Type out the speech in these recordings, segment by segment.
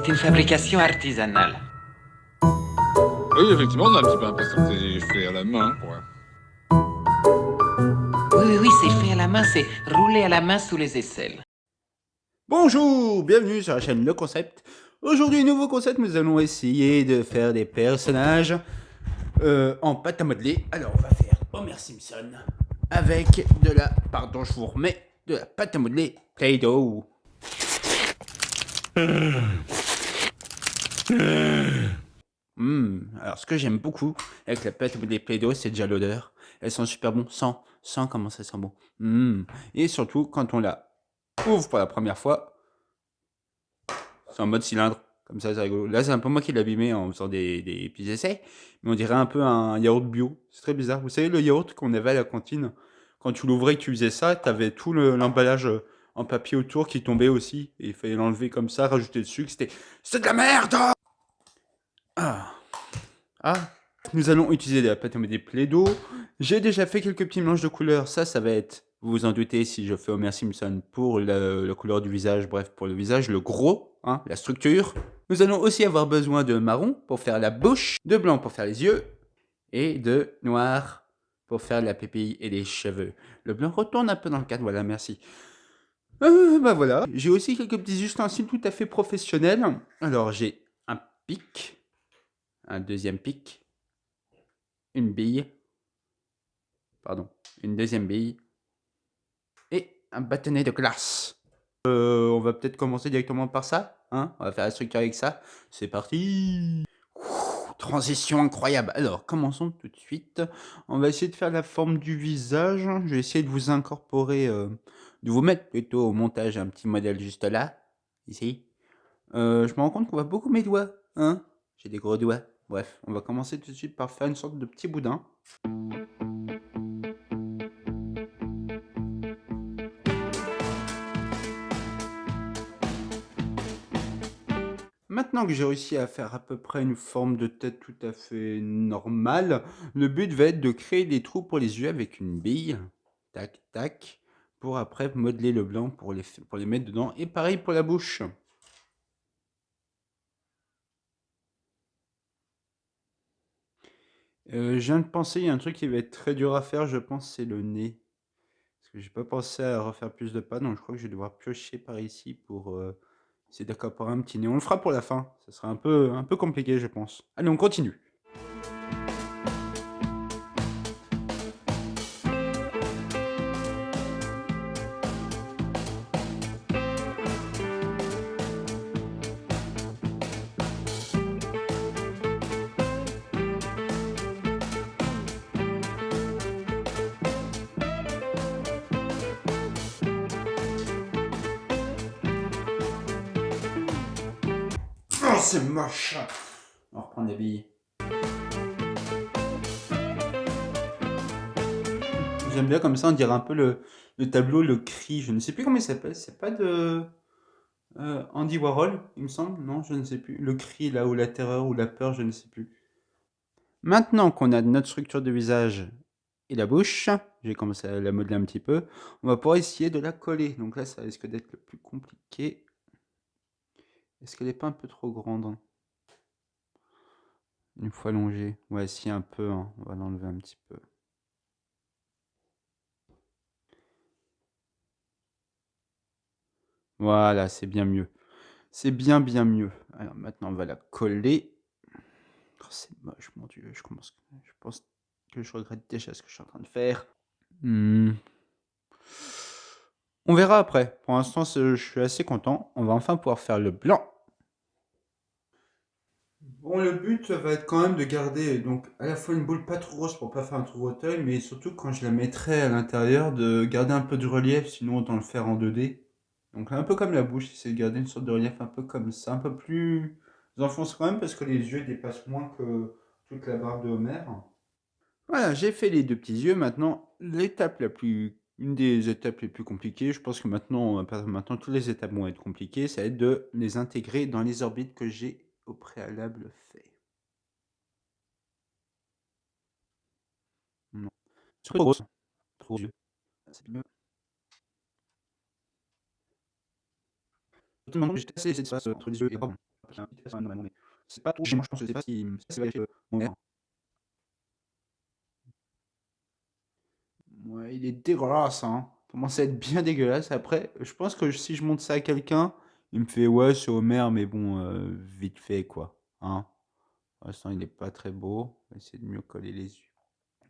une fabrication artisanale. Oui, effectivement, on a un petit peu l'impression que c'est fait à la main, quoi. Oui, c'est fait à la main, c'est roulé à la main sous les aisselles. Bonjour, bienvenue sur la chaîne Le Concept. Aujourd'hui, nouveau concept, nous allons essayer de faire des personnages en pâte à modeler. Alors, on va faire Homer Simpson avec de la, pardon, je vous remets, de la pâte à modeler Play-Doh. Alors, ce que j'aime beaucoup avec la pâte à modeler Play-Doh, c'est déjà l'odeur. Elles sont super bon sans comment ça sent bon. Et surtout, quand on la ouvre pour la première fois, c'est en mode cylindre. Comme ça, c'est rigolo. Là, c'est un peu moi qui l'ai abîmé en faisant des petits essais. Mais on dirait un peu un yaourt bio. C'est très bizarre. Vous savez, le yaourt qu'on avait à la cantine, quand tu l'ouvrais et que tu faisais ça, t'avais tout l'emballage en papier autour qui tombait aussi. Et il fallait l'enlever comme ça, rajouter le sucre. C'est de la merde! Ah. Ah. Nous allons utiliser de la pâte à modeler Play-Doh. J'ai déjà fait quelques petits mélanges de couleurs. Ça va être, vous vous en doutez, si je fais Homer Simpson pour la couleur du visage, bref, pour le visage, le gros, hein, la structure. Nous allons aussi avoir besoin de marron pour faire la bouche, de blanc pour faire les yeux, et de noir pour faire la pupille et les cheveux. Le blanc retourne un peu dans le cadre, voilà, merci. Bah voilà, j'ai aussi quelques petits ustensiles tout à fait professionnels. Alors j'ai un pic, un deuxième pic, une bille, pardon, une deuxième bille, et un bâtonnet de glace. On va peut-être commencer directement par ça, hein. On va faire la structure avec ça. C'est parti. Transition incroyable. Alors, commençons tout de suite. On va essayer de faire la forme du visage. Je vais essayer de vous incorporer, de vous mettre plutôt au montage un petit modèle juste là, ici. Je me rends compte qu'on voit beaucoup mes doigts, hein. J'ai des gros doigts. Bref, on va commencer tout de suite par faire une sorte de petit boudin. Maintenant que j'ai réussi à faire à peu près une forme de tête tout à fait normale, le but va être de créer des trous pour les yeux avec une bille. Tac, tac. Pour après modeler le blanc pour les mettre dedans. Et pareil pour la bouche. Je viens de penser, il y a un truc qui va être très dur à faire, je pense, c'est le nez. Parce que j'ai pas pensé à refaire plus de pas, donc je crois que je vais devoir piocher par ici pour essayer d'incorporer un petit nez. On le fera pour la fin, ça sera un peu compliqué, je pense. Allez, on continue. Oh, c'est moche! On va reprendre les billes. J'aime bien comme ça, on dirait un peu le tableau, le cri. Je ne sais plus comment il s'appelle. C'est pas de Andy Warhol, il me semble. Non, je ne sais plus. Le cri là, ou la terreur, ou la peur, je ne sais plus. Maintenant qu'on a notre structure de visage et la bouche, j'ai commencé à la modeler un petit peu, on va pouvoir essayer de la coller. Donc là, ça risque d'être le plus compliqué. Est-ce qu'elle n'est pas un peu trop grande? Une fois allongée. Ouais, si, un peu, hein. On va l'enlever un petit peu. Voilà, c'est bien mieux. C'est bien mieux. Alors maintenant, on va la coller. Oh, c'est moche, mon Dieu. Je pense que je regrette déjà ce que je suis en train de faire. On verra après. Pour l'instant, je suis assez content. On va enfin pouvoir faire le blanc. Bon, le but va être quand même de garder donc à la fois une boule pas trop grosse pour pas faire un trou fauteuil, mais surtout quand je la mettrai à l'intérieur, de garder un peu de relief, sinon autant le faire en 2D. Donc un peu comme la bouche, c'est de garder une sorte de relief un peu comme ça, un peu plus enfoncé quand même parce que les yeux dépassent moins que toute la barbe de Homer. Voilà, j'ai fait les deux petits yeux. Maintenant, une des étapes les plus compliquées, je pense que maintenant, toutes les étapes vont être compliquées, ça va être de les intégrer dans les orbites que j'ai au préalable fait. Non. C'est trop grosse. Trop yeux. C'est mieux. Tout le monde, j'ai testé cet espace entre les yeux et la barbe. C'est pas trop gênant, je pense que c'est pas si c'est avec mon mère. Ouais, il est dégueulasse, hein. Il commence à être bien dégueulasse. Après, je pense que si je montre ça à quelqu'un, il me fait ouais, c'est Homer, mais bon, vite fait, quoi. Hein. Pour l'instant, il est pas très beau. On va essayer de mieux coller les yeux.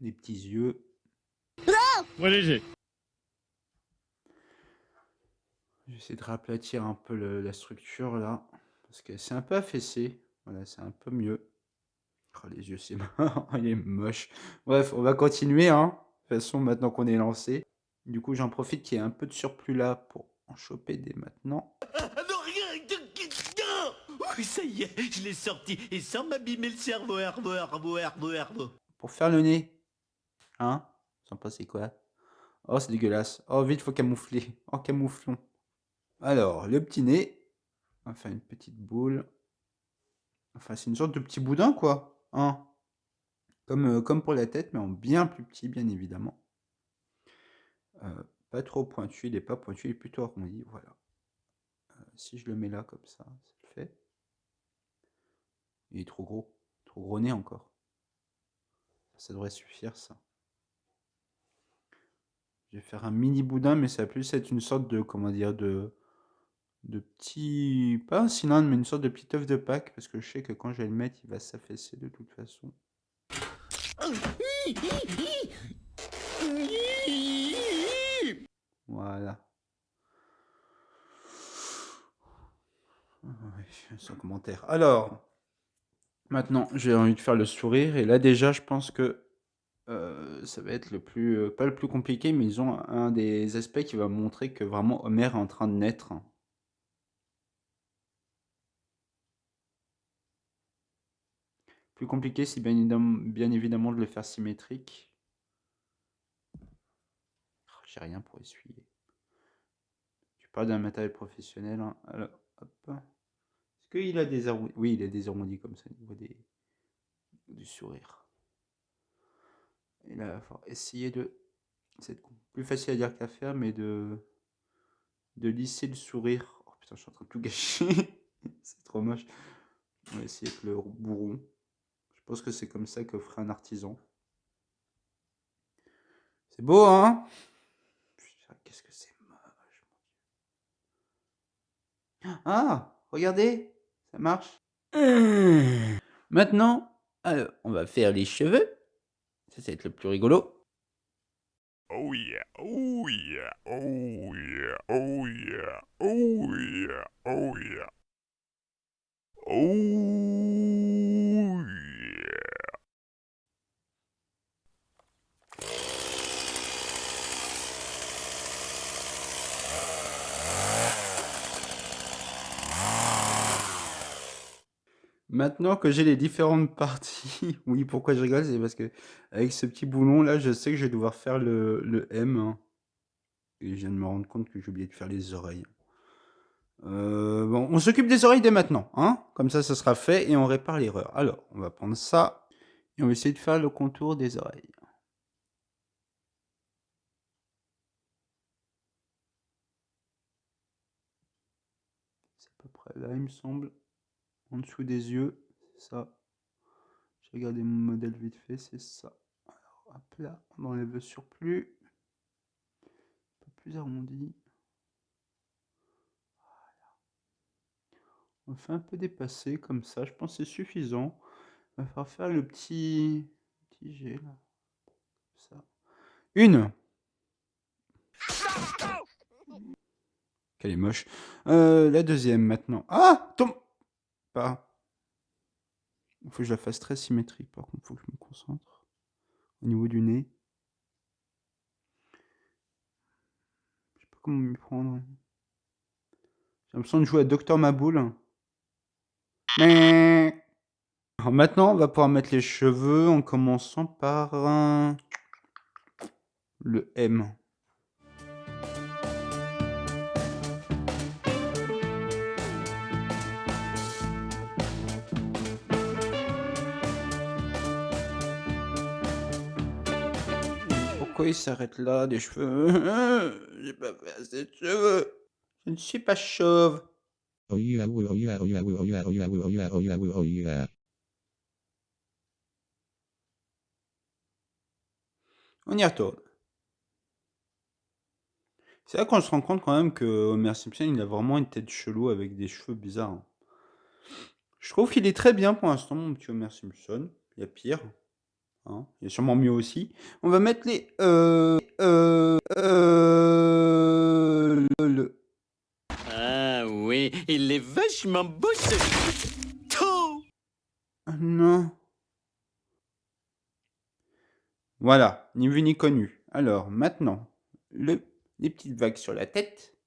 Les petits yeux. Ouais, léger. Je vais essayer de raplatir un peu la structure là. Parce que c'est un peu affaissé. Voilà, c'est un peu mieux. Oh, les yeux, c'est mort. Il est moche. Bref, on va continuer, hein. De toute façon, maintenant qu'on est lancé. Du coup, j'en profite qu'il y ait un peu de surplus là pour en choper dès maintenant. Non, rien oui, ça y est, je l'ai sorti, et sans m'abîmer le cerveau, herbo. Pour faire le nez. Hein? Sans pas c'est quoi? Oh, c'est dégueulasse. Oh, vite, faut camoufler. Oh, camouflons. Alors, le petit nez. On va faire une petite boule. Enfin, c'est une sorte de petit boudin, quoi. Hein? Comme pour la tête, mais en bien plus petit, bien évidemment. Pas trop pointu, il n'est pas pointu, il est plutôt arrondi, voilà. Si je le mets là, comme ça le fait. Il est trop gros nez encore. Ça devrait suffire, ça. Je vais faire un mini boudin, mais ça va plus être une sorte de, comment dire, de petit, pas un cylindre, mais une sorte de petit œuf de Pâques, parce que je sais que quand je vais le mettre, il va s'affaisser de toute façon. Voilà. Ouais, sans commentaire. Alors, maintenant, j'ai envie de faire le sourire, et là déjà, je pense que ça va être le plus, pas le plus compliqué, mais ils ont un des aspects qui va montrer que vraiment Homer est en train de naître. Plus compliqué, c'est bien évidemment de le faire symétrique. Oh, j'ai rien pour essuyer. Tu parles d'un matériel professionnel, hein. Alors, hop. Est-ce qu'il a des arrondis? Oui, il a des arrondis comme ça au niveau du sourire. Et là, il va falloir essayer de... C'est plus facile à dire qu'à faire, mais de lisser le sourire. Oh putain, je suis en train de tout gâcher. C'est trop moche. On va essayer avec le bourron. Je pense que c'est comme ça que ferait un artisan. C'est beau, hein? Putain, qu'est-ce que c'est moche. Ah, regardez, ça marche. Maintenant, alors, on va faire les cheveux. Ça va être le plus rigolo. Oh yeah, oh yeah, oh yeah, oh yeah, oh yeah, oh yeah. Oh yeah. Maintenant que j'ai les différentes parties, oui, pourquoi je rigole, c'est parce que avec ce petit boulon là, je sais que je vais devoir faire le M, hein. Et je viens de me rendre compte que j'ai oublié de faire les oreilles. Bon, on s'occupe des oreilles dès maintenant, hein. Comme ça sera fait et on répare l'erreur. Alors, on va prendre ça et on va essayer de faire le contour des oreilles. C'est à peu près là, il me semble. En dessous des yeux, c'est ça. J'ai regardé mon modèle vite fait, c'est ça. Alors, hop là, on enlève le surplus. Un peu plus arrondi. On fait un peu dépasser comme ça, je pense que c'est suffisant. On va faire le petit jet là. Ça. Une. Qu'elle est moche. La deuxième maintenant. Ah, tombe. Pas. Il faut que je la fasse très symétrique par contre, il faut que je me concentre. Au niveau du nez. Je sais pas comment m'y prendre. J'ai l'impression de jouer à Docteur Maboul. Mais... Alors maintenant, on va pouvoir mettre les cheveux en commençant par le M. Pourquoi il s'arrête là, des cheveux? J'ai pas fait assez de cheveux. Je ne suis pas chauve. On y retourne. C'est là qu'on se rend compte quand même que Homer Simpson, il a vraiment une tête chelou avec des cheveux bizarres, hein. Je trouve qu'il est très bien pour l'instant, mon petit Homer Simpson. Il y a pire, hein. Il y a sûrement mieux aussi. On va mettre les... Ah oui, il est vachement beau ce... Oh Non. Voilà, ni vu ni connu. Alors, maintenant, les petites vagues sur la tête.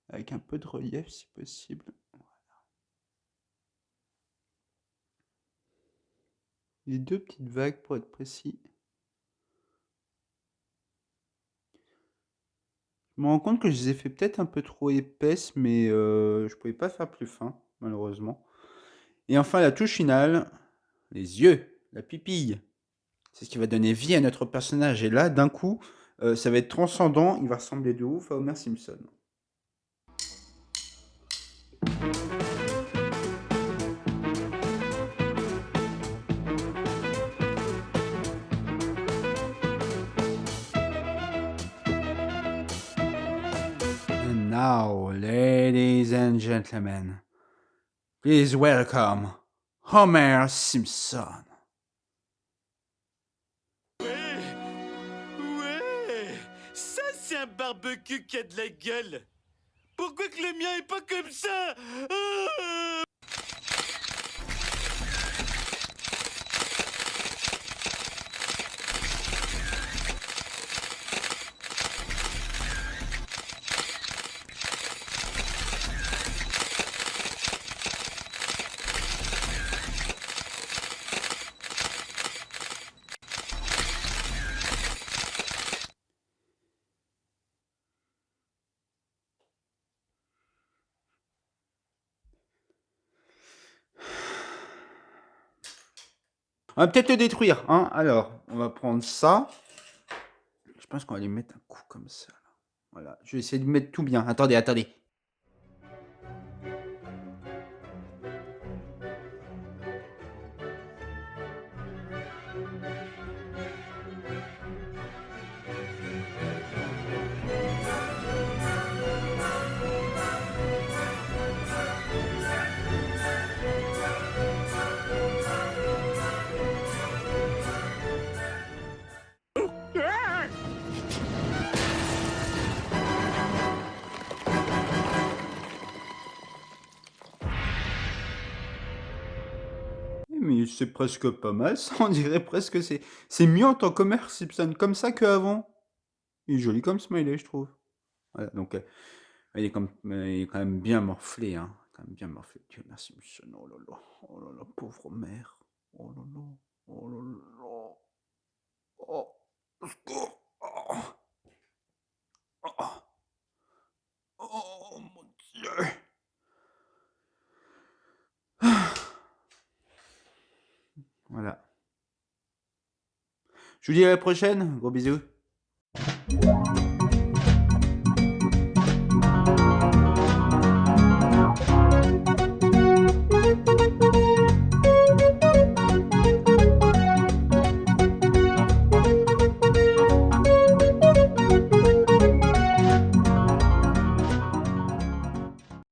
Avec un peu de relief, si possible. Les deux petites vagues, pour être précis. Je me rends compte que je les ai fait peut-être un peu trop épaisses, mais je pouvais pas faire plus fin, malheureusement. Et enfin, la touche finale, les yeux, la pupille. C'est ce qui va donner vie à notre personnage. Et là, d'un coup, ça va être transcendant. Il va ressembler de ouf à Homer Simpson. And now, ladies and gentlemen, please welcome Homer Simpson. Ouais, ça c'est un barbecue qui a de la gueule. Pourquoi que le mien est pas comme ça? Ah On va peut-être le détruire, hein. Alors, on va prendre ça. Je pense qu'on va lui mettre un coup comme ça. Là. Voilà, je vais essayer de mettre tout bien. Attendez, attendez. Mais c'est presque pas mal, ça. On dirait presque c'est mieux en tant qu'Homer Simpson comme ça qu'avant. Il est joli comme smiley, je trouve. Voilà, donc il est quand même bien morflé, hein. Quand même bien morflé. Dieu merci, Simpson. Oh là là, pauvre mère. Oh là là, oh là là. Oh, au secours. Oh, oh, oh, mon Dieu. Voilà. Je vous dis à la prochaine. Gros bisous.